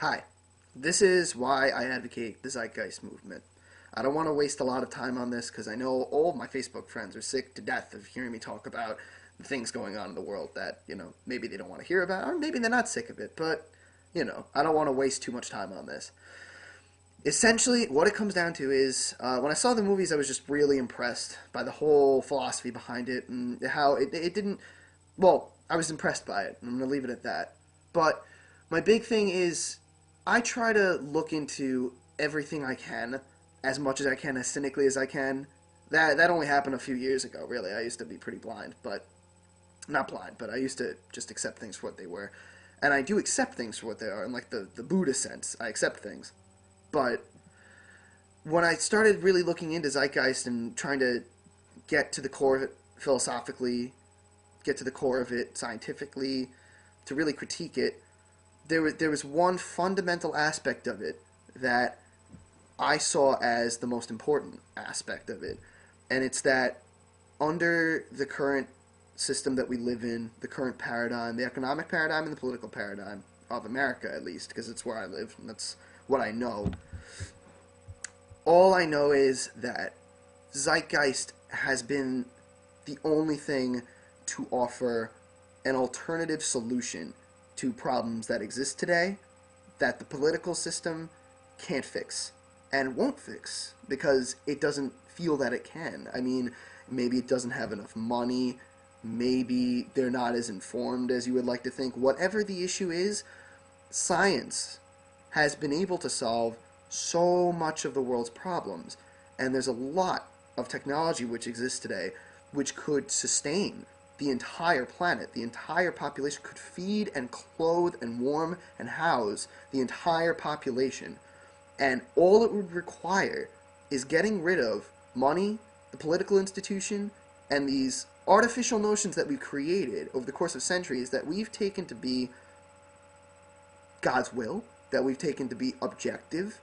Hi, this is why I advocate the Zeitgeist movement. I don't want to waste a lot of time on this because I know all of my Facebook friends are sick to death of hearing me talk about the things going on in the world that, maybe they don't want to hear about, or maybe they're not sick of it, but, I don't want to waste too much time on this. Essentially, what it comes down to is when I saw the movies, I was just really impressed by the whole philosophy behind it and how it didn't. Well, I was impressed by it. I'm going to leave it at that. But my big thing is I try to look into everything I can, as much as I can, as cynically as I can. That only happened a few years ago, really. I used to be pretty blind, but not blind, but I used to just accept things for what they were. And I do accept things for what they are, in like the Buddha sense. I accept things. But when I started really looking into Zeitgeist and trying to get to the core of it philosophically, get to the core of it scientifically, to really critique it, there was one fundamental aspect of it that I saw as the most important aspect of it, and it's that under the current system that we live in, the current paradigm, the economic paradigm and the political paradigm of America, at least, because it's where I live and that's what I know. All I know is that Zeitgeist has been the only thing to offer an alternative solution to problems that exist today that the political system can't fix and won't fix because it doesn't feel that it can. I mean, maybe it doesn't have enough money, maybe they're not as informed as you would like to think. Whatever the issue is, science has been able to solve so much of the world's problems, and there's a lot of technology which exists today which could sustain the entire planet. The entire population could feed and clothe and warm and house the entire population. And all it would require is getting rid of money, the political institution, and these artificial notions that we've created over the course of centuries that we've taken to be God's will, that we've taken to be objective.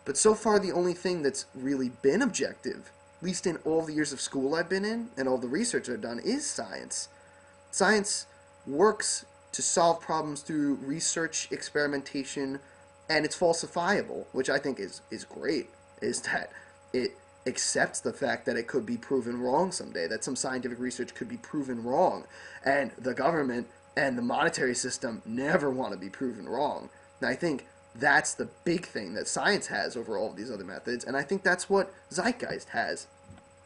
But so far, the only thing that's really been objective, at least in all the years of school I've been in and all the research I've done, is science. Science works to solve problems through research, experimentation, and it's falsifiable, which I think is great, is that it accepts the fact that it could be proven wrong someday, that some scientific research could be proven wrong, and the government and the monetary system never want to be proven wrong. And I think that's the big thing that science has over all of these other methods, and I think that's what Zeitgeist has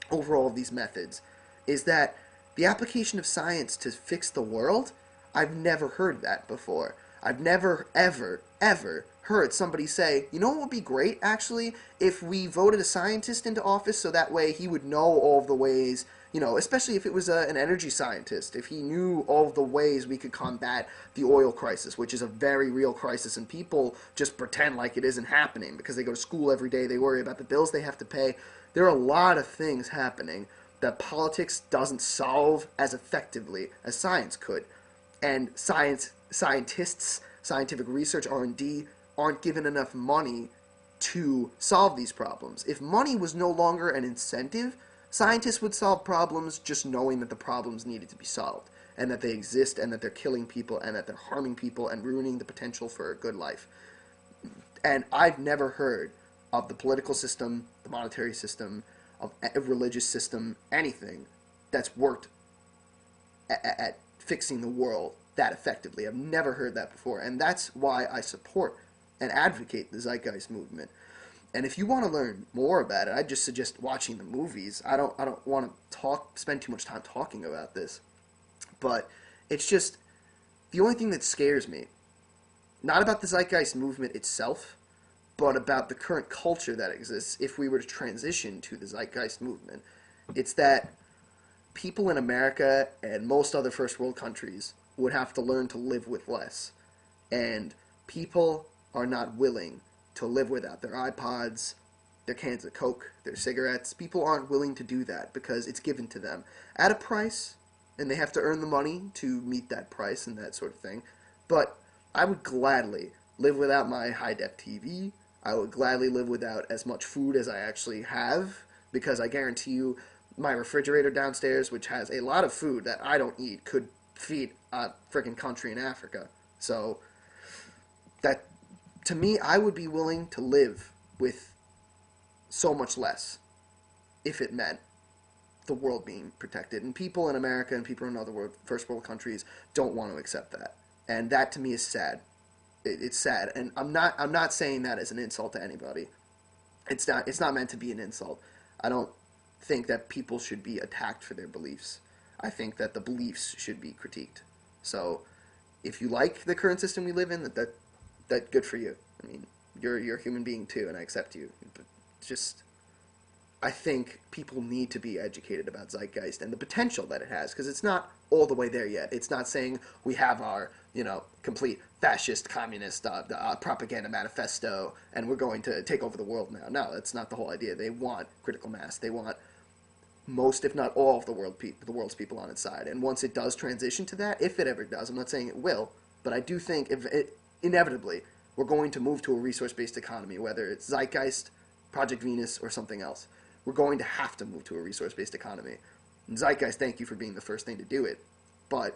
over all of these methods, is that the application of science to fix the world, I've never heard that before. I've never, ever, ever heard somebody say, you know what would be great, actually, if we voted a scientist into office so that way he would know all of the ways, especially if it was an energy scientist, if he knew all of the ways we could combat the oil crisis, which is a very real crisis, and people just pretend like it isn't happening because they go to school every day, they worry about the bills they have to pay. There are a lot of things happening that politics doesn't solve as effectively as science could. And scientists, scientific research, R&D, aren't given enough money to solve these problems. If money was no longer an incentive, scientists would solve problems just knowing that the problems needed to be solved, and that they exist, and that they're killing people, and that they're harming people, and ruining the potential for a good life. And I've never heard of the political system, the monetary system, of a religious system, anything that's worked at fixing the world that effectively. I've never heard that before, and that's why I support and advocate the Zeitgeist movement. And if you want to learn more about it, I just suggest watching the movies. I don't want to spend too much time talking about this, but it's just the only thing that scares me, not about the Zeitgeist movement itself, but about the current culture that exists if we were to transition to the Zeitgeist movement. It's that people in America and most other first world countries would have to learn to live with less. And people are not willing to live without their iPods, their cans of Coke, their cigarettes. People aren't willing to do that because it's given to them at a price, and they have to earn the money to meet that price and that sort of thing. But I would gladly live without my high-def TV. I would gladly live without as much food as I actually have, because I guarantee you my refrigerator downstairs, which has a lot of food that I don't eat, could feed a freaking country in Africa. So that to me, I would be willing to live with so much less if it meant the world being protected. And people in America and people in other first world countries don't want to accept that. And that to me is sad. It's sad. And I'm not saying that as an insult to anybody. It's not meant to be an insult. I don't think that people should be attacked for their beliefs. I think that the beliefs should be critiqued. So if you like the current system we live in, that good for you. I mean, you're a human being too, and I accept you. But just I think people need to be educated about Zeitgeist and the potential that it has, because it's not all the way there yet. It's not saying we have our, complete fascist, communist propaganda manifesto, and we're going to take over the world now. No, that's not the whole idea. They want critical mass. They want most, if not all, of the world's people on its side. And once it does transition to that, if it ever does, I'm not saying it will, but I do think if it inevitably we're going to move to a resource-based economy, whether it's Zeitgeist, Project Venus, or something else. We're going to have to move to a resource-based economy. And Zeitgeist, thank you for being the first thing to do it. But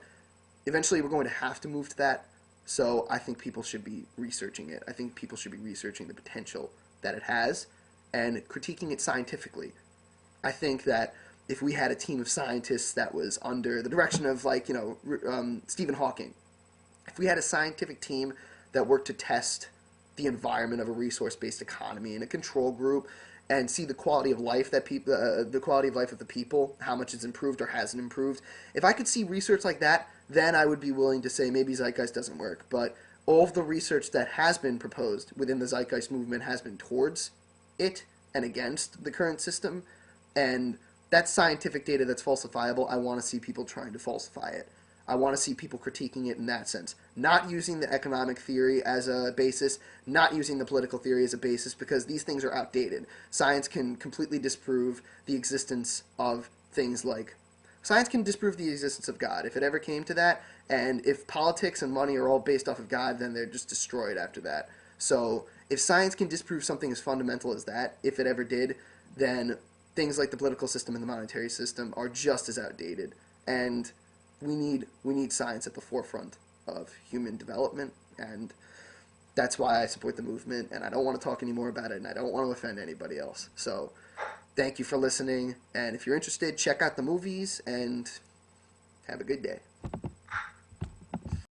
eventually we're going to have to move to that. So I think people should be researching it. I think people should be researching the potential that it has and critiquing it scientifically. I think that if we had a team of scientists that was under the direction of, Stephen Hawking, if we had a scientific team that worked to test the environment of a resource-based economy in a control group and see the quality of life the quality of life of the people, how much it's improved or hasn't improved. If I could see research like that, then I would be willing to say maybe Zeitgeist doesn't work. But all of the research that has been proposed within the Zeitgeist movement has been towards it and against the current system, and that's scientific data that's falsifiable. I want to see people trying to falsify it. I want to see people critiquing it in that sense. Not using the economic theory as a basis, not using the political theory as a basis, because these things are outdated. Science can completely disprove the existence of things like... Science can disprove the existence of God, if it ever came to that, and if politics and money are all based off of God, then they're just destroyed after that. So if science can disprove something as fundamental as that, if it ever did, then things like the political system and the monetary system are just as outdated. And we need science at the forefront of human development, and that's why I support the movement, and I don't want to talk any more about it, and I don't want to offend anybody else. So thank you for listening, and if you're interested, check out the movies, and have a good day.